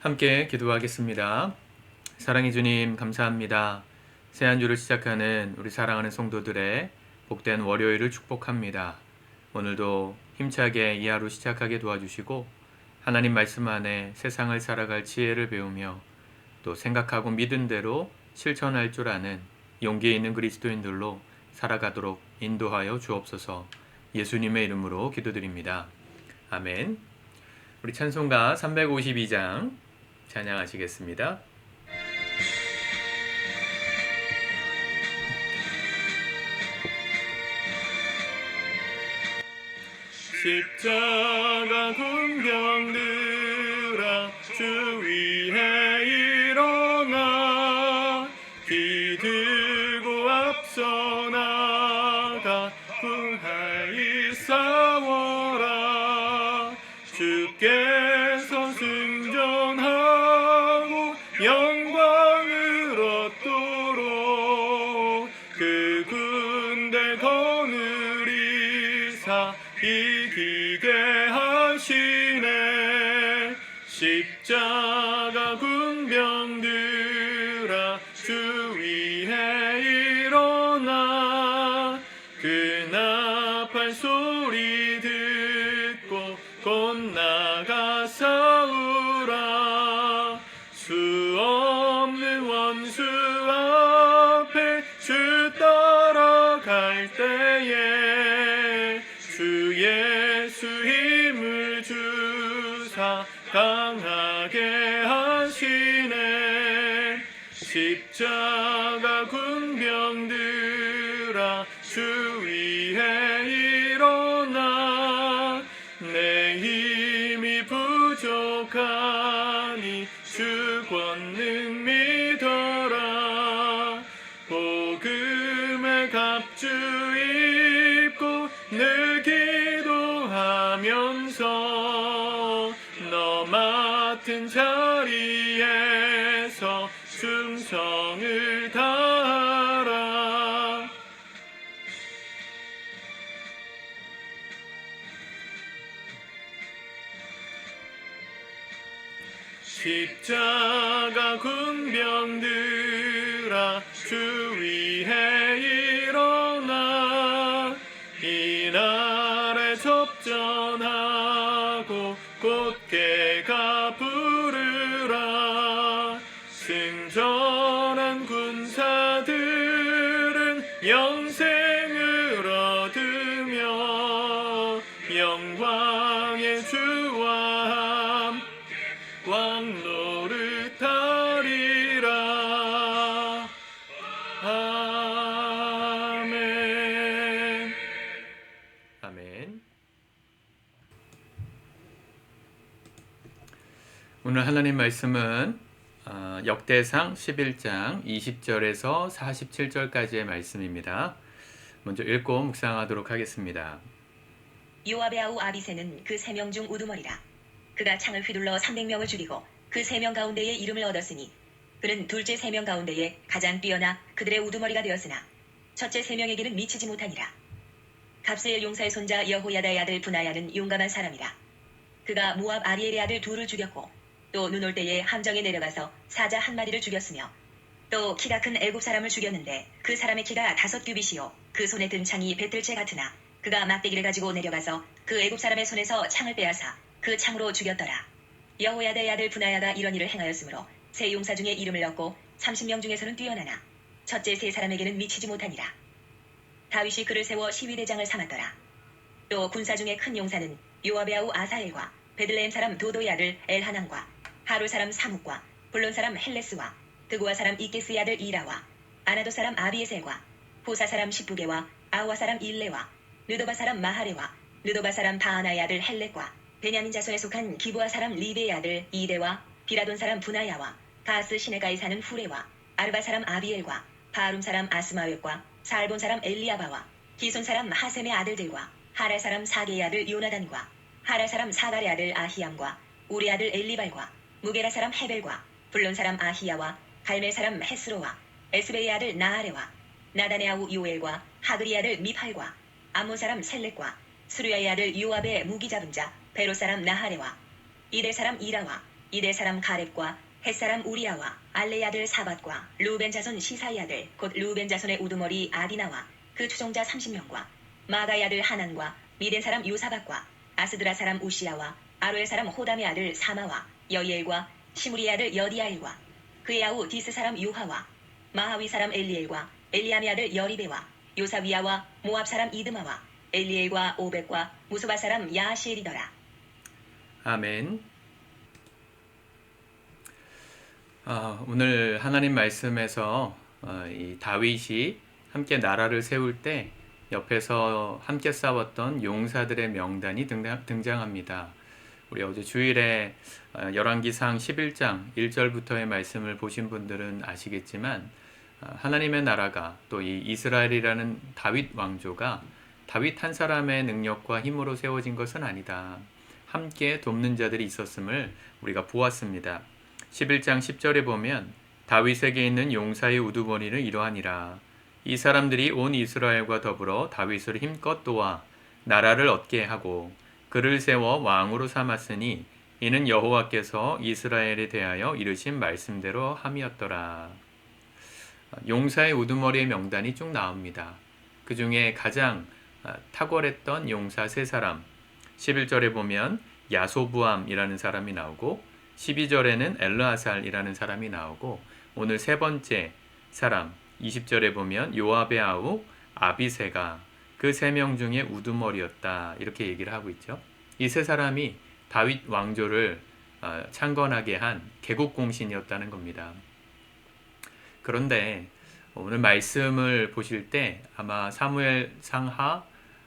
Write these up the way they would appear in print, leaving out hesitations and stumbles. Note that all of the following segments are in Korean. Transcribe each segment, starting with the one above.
함께 기도하겠습니다. 사랑의 주님, 감사합니다. 새 한 주를 시작하는 우리 사랑하는 성도들의 복된 월요일을 축복합니다. 오늘도 힘차게 이 하루 시작하게 도와주시고 하나님 말씀 안에 세상을 살아갈 지혜를 배우며 또 생각하고 믿은 대로 실천할 줄 아는 용기 있는 그리스도인들로 살아가도록 인도하여 주옵소서. 예수님의 이름으로 기도드립니다. 아멘. 우리 찬송가 352장 찬양하시겠습니다. 십자가 군병들아 주 위에 일어나 기들고 앞서 나가 구하이 싸워라. 주께서 승전하고 영광을 얻도록 그 군대 거느리사 이기게 하시네. 십자가 군병들아 주 위에 일어나 그 나팔 소리 듣고 곧 나가 싸우라. 수 없는 원수 앞에 주 따라갈 때에 주 예수 힘을 주사 강하게 하시네. 십자가 군병들아 주 위에 일어나 내 힘이 부족하니 주 권능 믿어라. 복음의 갑주 입고 늘 기도하면서 너 맡은 자리에서 충성을 다하라. 십자가 군병들아 주 위에 일어나 이날에 접전하고 곧게 가 부르라. 승전한 군사들은 영생을 얻으며 영광의 주와 함께 왕노를 타리라. 아멘. 아멘. 오늘 하나님 말씀은 역대상 11장 20절에서 47절까지의 말씀입니다. 먼저 읽고 묵상하도록 하겠습니다. 요압의 아우 아비새는 그 3명 중 우두머리라. 그가 창을 휘둘러 300명을 죽이고 그 3명 가운데에 이름을 얻었으니 그는 둘째 3명 가운데에 가장 뛰어나 그들의 우두머리가 되었으나 첫째 3명에게는 미치지 못하니라. 갑스엘 용사의 손자 여호야다의 아들 브나야는 용감한 사람이라. 그가 모압 아리엘의 아들 둘을 죽였고 또 눈 올 때에 함정에 내려가서 사자 한 마리를 죽였으며 또 키가 큰 애굽 사람을 죽였는데 그 사람의 키가 5규빗이요 그 손에 든 창이 배틀채 같으나 그가 막대기를 가지고 내려가서 그 애굽 사람의 손에서 창을 빼앗아 그 창으로 죽였더라. 여호야다의 아들 브나야가 이런 일을 행하였으므로 세 용사 중에 이름을 얻고 30명 중에서는 뛰어나나 첫째 세 사람에게는 미치지 못하니라. 다윗이 그를 세워 시위대장을 삼았더라. 또 군사 중에 큰 용사는 요압의 아우 아사엘과 베들레헴 사람 도도의 아들 엘하난과 하루 사람 사묵과 블론 사람 헬레스와 드고아 사람 이게스의 아들 이라와 아나도 사람 아비에셀과 호사 사람 시부게와 아와 사람 일레와 느도바 사람 마하레와 느도바 사람 바하나의 아들 헬렉과 베냐민 자손에 속한 기브아 사람 리베의 아들 이데와 비라돈 사람 부나야와 가스 시네가에 사는 후레와 아르바 사람 아비엘과 바룸 사람 아스마웻과 살본 사람 엘리아바와 기손 사람 하셈의 아들들과 하랄 사람 사게의 아들 요나단과 하랄 사람 사갈의 아들 아히암과 우리 아들 엘리발과 무게라 사람 헤벨과 블론 사람 아히야와 갈멜 사람 헤스로와 에스베의 아들 나아레와 나단의 아우 요엘과 하그리 아들 미팔과 암몬 사람 셀렉과 스루야의 아들 요압의 무기 잡은 자 베로 사람 나하레와 이델 사람 이라와 이대 사람 가렙과 헷 사람 우리아와 알레 아들 사밧과 루벤 자손 시사이 아들 곧 루벤 자손의 우두머리 아디나와 그 추종자 30명과 마가의 아들 하난과 미덴 사람 요사밧과 아스드라 사람 우시아와 아로엘 사람 호담의 아들 사마와 여이엘과 시므리의 아들 여디아일과 그의 아우 디스 사람 요하와 마하위 사람 엘리엘과 엘리암의 아들 여리베와 요사위아와 모압 사람 이드마와 엘리엘과 오벳과 무소바 사람 야시엘이더라. 아멘. 오늘 하나님 말씀에서 이 다윗이 함께 나라를 세울 때 옆에서 함께 싸웠던 용사들의 명단이 등장합니다. 우리 어제 주일에 열왕기상 11장 1절부터의 말씀을 보신 분들은 아시겠지만 하나님의 나라가 또 이 이스라엘이라는 다윗 왕조가 다윗 한 사람의 능력과 힘으로 세워진 것은 아니다. 함께 돕는 자들이 있었음을 우리가 보았습니다. 11장 10절에 보면 다윗에게 있는 용사의 우두머리는 이러하니라. 이 사람들이 온 이스라엘과 더불어 다윗을 힘껏 도와 나라를 얻게 하고 그를 세워 왕으로 삼았으니 이는 여호와께서 이스라엘에 대하여 이르신 말씀대로 함이었더라. 용사의 우두머리의 명단이 쭉 나옵니다. 그 중에 가장 탁월했던 용사 3사람, 11절에 보면 야소부암이라는 사람이 나오고 12절에는 엘르아살이라는 사람이 나오고 오늘 세 번째 사람 20절에 보면 요압의 아우 아비새가 그 3명 중에 우두머리였다 이렇게 얘기를 하고 있죠. 이 3사람이 다윗 왕조를 창건하게 한 개국공신이었다는 겁니다. 그런데 오늘 말씀을 보실 때 아마 사무엘 상하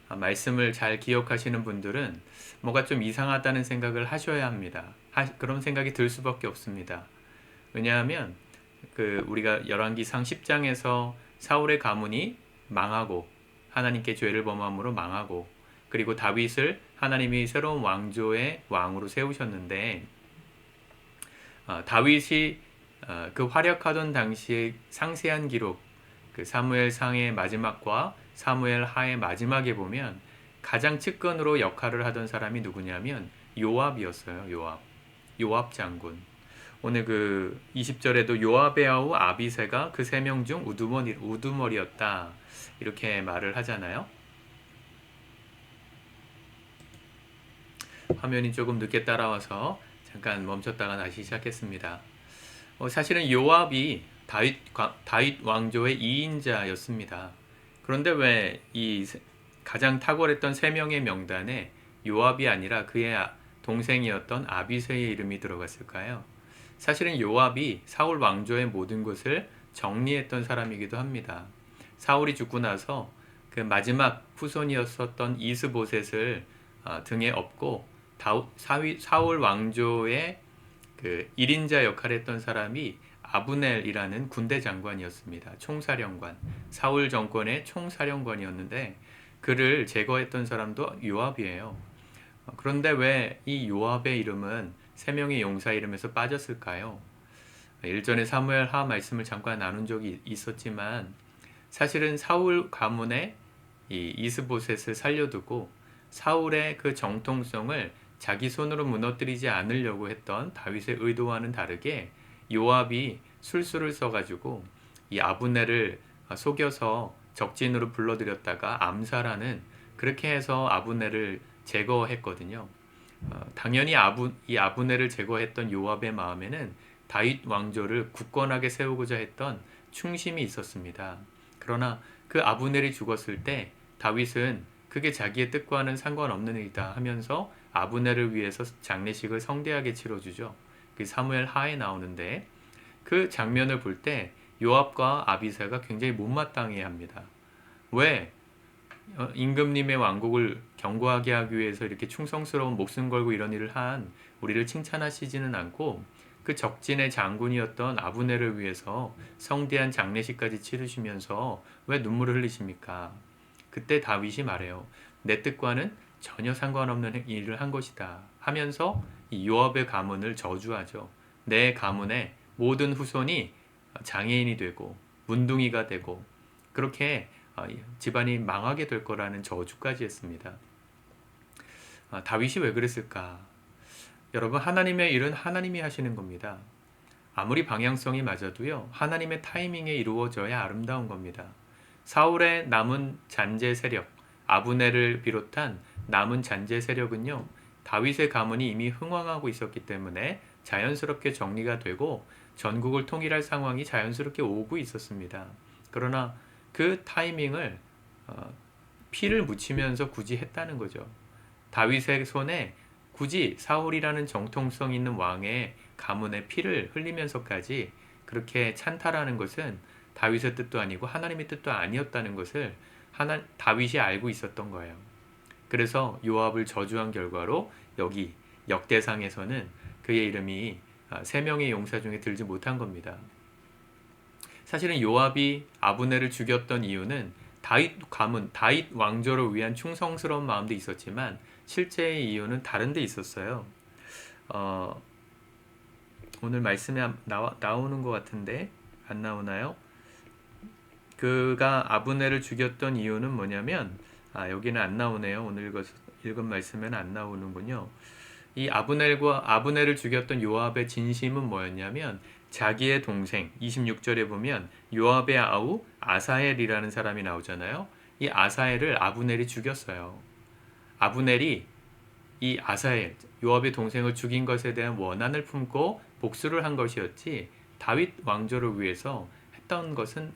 말씀을 잘 기억하시는 분들은 뭐가 좀 이상하다는 생각을 하셔야 합니다. 그런 생각이 들 수밖에 없습니다. 왜냐하면 우리가 열왕기상 10장에서 사울의 가문이 망하고 하나님께 죄를 범함으로 망하고 그리고 다윗을 하나님이 새로운 왕조의 왕으로 세우셨는데 다윗이 그 활약하던 당시의 상세한 기록 사무엘 상의 마지막과 사무엘 하의 마지막에 보면 가장 측근으로 역할을 하던 사람이 누구냐면 요압이었어요. 요압 장군. 오늘 20절에도 요압의 아우 아비새가 그 3명 중 우두머리였다 이렇게 말을 하잖아요. 화면이 조금 늦게 따라와서 잠깐 멈췄다가 다시 시작했습니다. 사실은 요압이 다윗 왕조의 2인자였습니다. 그런데 왜 이 가장 탁월했던 3명의 명단에 요압이 아니라 그의 동생이었던 아비새의 이름이 들어갔을까요? 사실은 요압이 사울 왕조의 모든 것을 정리했던 사람이기도 합니다. 사울이 죽고 나서 그 마지막 후손이었었던 이스보셋을 등에 업고 사울 왕조의 1인자 역할을 했던 사람이 아브넬이라는 군대 장관이었습니다. 총사령관. 사울 정권의 총사령관이었는데 그를 제거했던 사람도 요압이에요. 그런데 왜 이 요압의 이름은 3명의 용사 이름에서 빠졌을까요? 일전에 사무엘 하 말씀을 잠깐 나눈 적이 있었지만 사실은 사울 가문의 이 이스보셋을 살려두고 사울의 그 정통성을 자기 손으로 무너뜨리지 않으려고 했던 다윗의 의도와는 다르게 요압이 술수를 써가지고 이 아브넬을 속여서 적진으로 불러들였다가 암살하는 그렇게 해서 아브넬을 제거했거든요. 당연히 이 아브넬을 제거했던 요압의 마음에는 다윗 왕조를 굳건하게 세우고자 했던 충심이 있었습니다. 그러나 그 아브넬이 죽었을 때 다윗은 그게 자기의 뜻과는 상관없는 일이다 하면서 아브넬을 위해서 장례식을 성대하게 치러주죠. 그 사무엘 하에 나오는데 그 장면을 볼 때 요압과 아비새가 굉장히 못마땅해합니다. 왜? 임금님의 왕국을 견고하게 하기 위해서 이렇게 충성스러운 목숨 걸고 이런 일을 한 우리를 칭찬하시지는 않고 그 적진의 장군이었던 아브넬을 위해서 성대한 장례식까지 치르시면서 왜 눈물을 흘리십니까? 그때 다윗이 말해요. 내 뜻과는 전혀 상관없는 일을 한 것이다 하면서 이 요압의 가문을 저주하죠. 내 가문의 모든 후손이 장애인이 되고 문둥이가 되고 그렇게 집안이 망하게 될 거라는 저주까지 했습니다. 다윗이 왜 그랬을까? 여러분, 하나님의 일은 하나님이 하시는 겁니다. 아무리 방향성이 맞아도요, 하나님의 타이밍에 이루어져야 아름다운 겁니다. 사울의 남은 잔재 세력, 아브넬을 비롯한 남은 잔재 세력은요, 다윗의 가문이 이미 흥왕하고 있었기 때문에 자연스럽게 정리가 되고 전국을 통일할 상황이 자연스럽게 오고 있었습니다. 그러나 그 타이밍을 피를 묻히면서 굳이 했다는 거죠. 다윗의 손에 굳이 사울이라는 정통성 있는 왕의 가문의 피를 흘리면서까지 그렇게 찬탈하는 것은 다윗의 뜻도 아니고 하나님의 뜻도 아니었다는 것을 다윗이 알고 있었던 거예요. 그래서 요압을 저주한 결과로 여기 역대상에서는 그의 이름이 세 명의 용사 중에 들지 못한 겁니다. 사실은 요압이 아브넬을 죽였던 이유는 다윗 가문, 다윗 왕조를 위한 충성스러운 마음도 있었지만 실제의 이유는 다른 데 있었어요. 오늘 말씀에 나오는 것 같은데 안 나오나요? 그가 아브넬을 죽였던 이유는 뭐냐면 여기는 안 나오네요. 오늘 읽은 말씀에는 안 나오는군요. 이 아브넬을 죽였던 요압의 진심은 뭐였냐면 자기의 동생 26절에 보면 요압의 아우 아사헬이라는 사람이 나오잖아요. 이 아사헬을 아브넬이 죽였어요. 아브넬이 이 아사헬 요압의 동생을 죽인 것에 대한 원한을 품고 복수를 한 것이었지 다윗 왕조를 위해서 했던 것은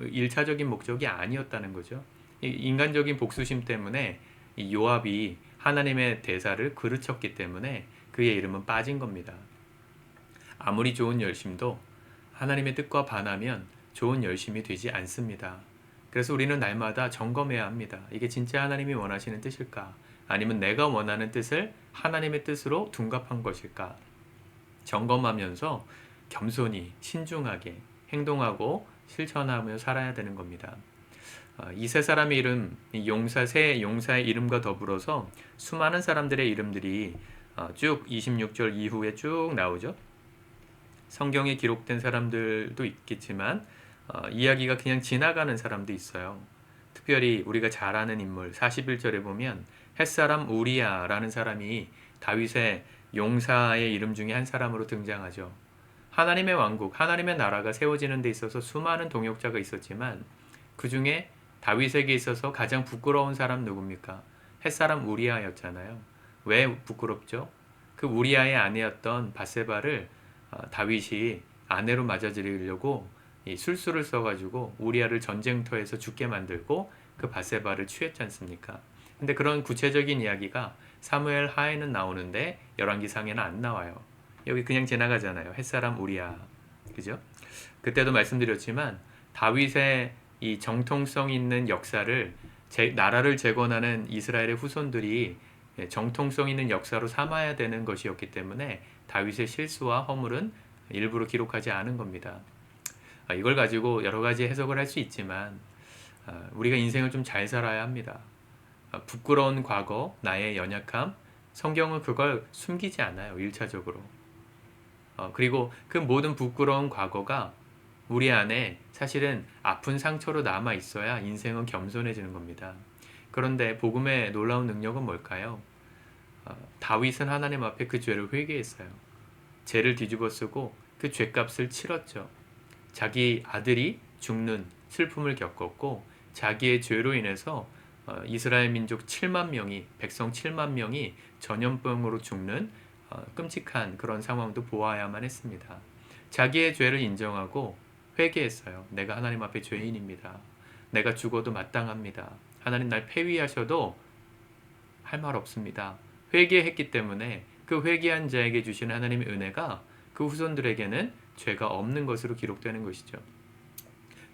1차적인 목적이 아니었다는 거죠. 인간적인 복수심 때문에 이 요압이 하나님의 대사를 그르쳤기 때문에 그의 이름은 빠진 겁니다. 아무리 좋은 열심도 하나님의 뜻과 반하면 좋은 열심이 되지 않습니다. 그래서 우리는 날마다 점검해야 합니다. 이게 진짜 하나님이 원하시는 뜻일까? 아니면 내가 원하는 뜻을 하나님의 뜻으로 둔갑한 것일까? 점검하면서 겸손히 신중하게 행동하고 실천하며 살아야 되는 겁니다. 이 세 사람의 이름, 세 용사의 이름과 더불어서 수많은 사람들의 이름들이 쭉 26절 이후에 쭉 나오죠. 성경에 기록된 사람들도 있겠지만 이야기가 그냥 지나가는 사람도 있어요. 특별히 우리가 잘 아는 인물 41절에 보면 햇사람 우리야라는 사람이 다윗의 용사의 이름 중에 한 사람으로 등장하죠. 하나님의 왕국, 하나님의 나라가 세워지는 데 있어서 수많은 동역자가 있었지만 그 중에 다윗에게 있어서 가장 부끄러운 사람 누굽니까? 햇사람 우리야였잖아요. 왜 부끄럽죠? 그 우리야의 아내였던 밧세바를 다윗이 아내로 맞아들이려고 이 술수를 써가지고 우리야를 전쟁터에서 죽게 만들고 그 밧세바를 취했지 않습니까? 근데 그런 구체적인 이야기가 사무엘 하에는 나오는데 열왕기상에는 안 나와요. 여기 그냥 지나가잖아요. 햇사람 우리야, 그죠? 그때도 말씀드렸지만 다윗의 이 정통성 있는 역사를 나라를 재건하는 이스라엘의 후손들이 정통성 있는 역사로 삼아야 되는 것이었기 때문에 다윗의 실수와 허물은 일부러 기록하지 않은 겁니다. 이걸 가지고 여러 가지 해석을 할 수 있지만 우리가 인생을 좀 잘 살아야 합니다. 부끄러운 과거, 나의 연약함, 성경은 그걸 숨기지 않아요. 1차적으로. 그리고 그 모든 부끄러운 과거가 우리 안에 사실은 아픈 상처로 남아 있어야 인생은 겸손해지는 겁니다. 그런데 복음의 놀라운 능력은 뭘까요? 다윗은 하나님 앞에 그 죄를 회개했어요. 죄를 뒤집어 쓰고 그 죄값을 치렀죠. 자기 아들이 죽는 슬픔을 겪었고 자기의 죄로 인해서 이스라엘 민족 7만 명이 백성 7만 명이 전염병으로 죽는 끔찍한 그런 상황도 보아야만 했습니다. 자기의 죄를 인정하고 회개했어요. 내가 하나님 앞에 죄인입니다. 내가 죽어도 마땅합니다. 하나님 날 폐위하셔도 할 말 없습니다. 회개했기 때문에 그 회개한 자에게 주시는 하나님의 은혜가 그 후손들에게는 죄가 없는 것으로 기록되는 것이죠.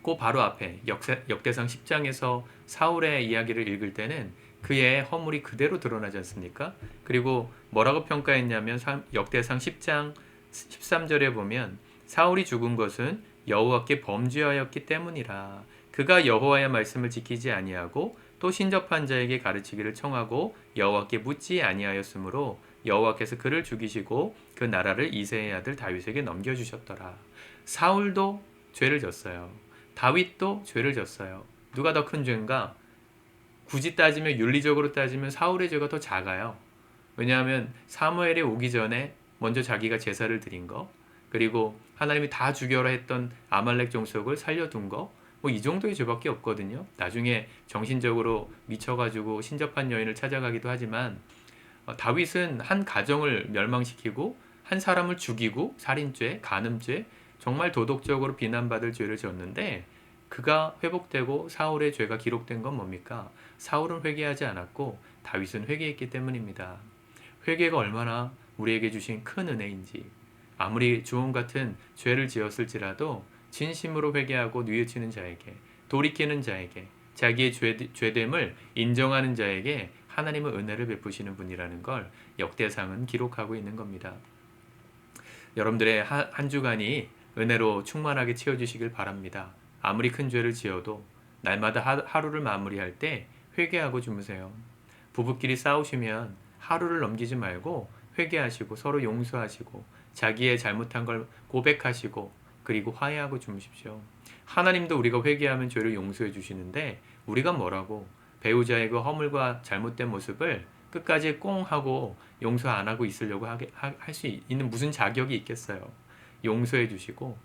그 바로 앞에 역대상 10장에서 사울의 이야기를 읽을 때는 그의 허물이 그대로 드러나지 않습니까? 그리고 뭐라고 평가했냐면 역대상 10장 13절에 보면 사울이 죽은 것은 여호와께 범죄하였기 때문이라. 그가 여호와의 말씀을 지키지 아니하고 또 신접한 자에게 가르치기를 청하고 여호와께 묻지 아니하였으므로 여호와께서 그를 죽이시고 그 나라를 이새의 아들 다윗에게 넘겨주셨더라. 사울도 죄를 졌어요. 다윗도 죄를 졌어요. 누가 더 큰 죄인가? 굳이 따지면 윤리적으로 따지면 사울의 죄가 더 작아요. 왜냐하면 사무엘이 오기 전에 먼저 자기가 제사를 드린 거, 그리고 하나님이 다 죽여라 했던 아말렉 종속을 살려둔 거, 뭐 이 정도의 죄밖에 없거든요. 나중에 정신적으로 미쳐가지고 신접한 여인을 찾아가기도 하지만 다윗은 한 가정을 멸망시키고 한 사람을 죽이고 살인죄, 간음죄, 정말 도덕적으로 비난받을 죄를 졌는데 그가 회복되고 사울의 죄가 기록된 건 뭡니까? 사울은 회개하지 않았고 다윗은 회개했기 때문입니다. 회개가 얼마나 우리에게 주신 큰 은혜인지, 아무리 주홍 같은 죄를 지었을지라도 진심으로 회개하고 뉘우치는 자에게, 돌이키는 자에게, 자기의 죄됨을 인정하는 자에게 하나님은 은혜를 베푸시는 분이라는 걸 역대상은 기록하고 있는 겁니다. 여러분들의 한 주간이 은혜로 충만하게 채워주시길 바랍니다. 아무리 큰 죄를 지어도 날마다 하루를 마무리할 때 회개하고 주무세요. 부부끼리 싸우시면 하루를 넘기지 말고 회개하시고 서로 용서하시고 자기의 잘못한 걸 고백하시고 그리고 화해하고 주무십시오. 하나님도 우리가 회개하면 죄를 용서해 주시는데 우리가 뭐라고 배우자의 그 허물과 잘못된 모습을 끝까지 꽁 하고 용서 안 하고 있으려고 할 수 있는 무슨 자격이 있겠어요. 용서해 주시고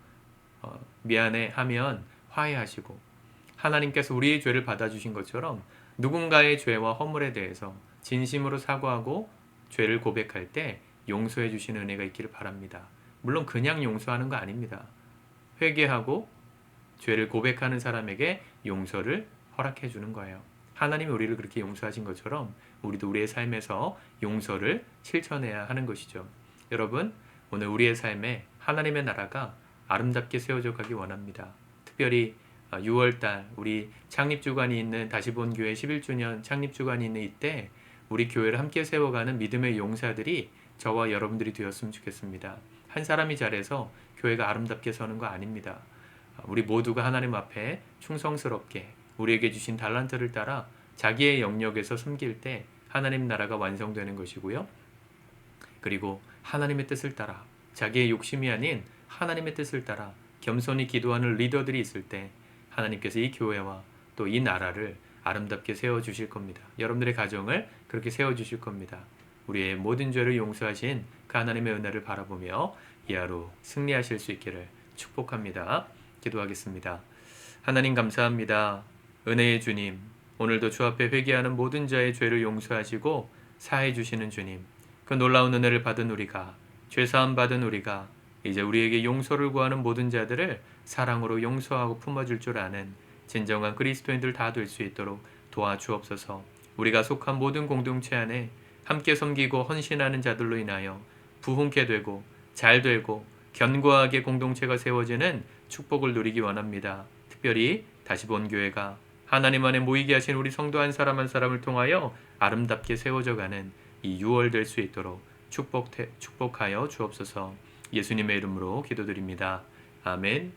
미안해 하면 화해하시고 하나님께서 우리의 죄를 받아주신 것처럼 누군가의 죄와 허물에 대해서 진심으로 사과하고 죄를 고백할 때 용서해 주시는 은혜가 있기를 바랍니다. 물론 그냥 용서하는 거 아닙니다. 회개하고 죄를 고백하는 사람에게 용서를 허락해 주는 거예요. 하나님이 우리를 그렇게 용서하신 것처럼 우리도 우리의 삶에서 용서를 실천해야 하는 것이죠. 여러분, 오늘 우리의 삶에 하나님의 나라가 아름답게 세워져 가기 원합니다. 특별히 6월달 우리 창립주간이 있는 다시본 교회 11주년 창립주간이 있는 이때 우리 교회를 함께 세워가는 믿음의 용사들이 저와 여러분들이 되었으면 좋겠습니다. 한 사람이 잘해서 교회가 아름답게 서는 거 아닙니다. 우리 모두가 하나님 앞에 충성스럽게 우리에게 주신 달란트를 따라 자기의 영역에서 섬길 때 하나님 나라가 완성되는 것이고요. 그리고 하나님의 뜻을 따라 자기의 욕심이 아닌 하나님의 뜻을 따라 겸손히 기도하는 리더들이 있을 때 하나님께서 이 교회와 또 이 나라를 아름답게 세워주실 겁니다. 여러분들의 가정을 그렇게 세워주실 겁니다. 우리의 모든 죄를 용서하신 그 하나님의 은혜를 바라보며 이 하루 승리하실 수 있기를 축복합니다. 기도하겠습니다. 하나님 감사합니다. 은혜의 주님, 오늘도 주 앞에 회개하는 모든 자의 죄를 용서하시고 사해 주시는 주님, 그 놀라운 은혜를 받은 우리가, 죄사함 받은 우리가 이제 우리에게 용서를 구하는 모든 자들을 사랑으로 용서하고 품어줄 줄 아는 진정한 그리스도인들 다 될 수 있도록 도와주옵소서. 우리가 속한 모든 공동체 안에 함께 섬기고 헌신하는 자들로 인하여 부흥케 되고 잘 되고 견고하게 공동체가 세워지는 축복을 누리기 원합니다. 특별히 다시 본 교회가 하나님 안에 모이게 하신 우리 성도 한 사람 한 사람을 통하여 아름답게 세워져가는 이 6월 될 수 있도록 축복하여 주옵소서. 예수님의 이름으로 기도드립니다. 아멘.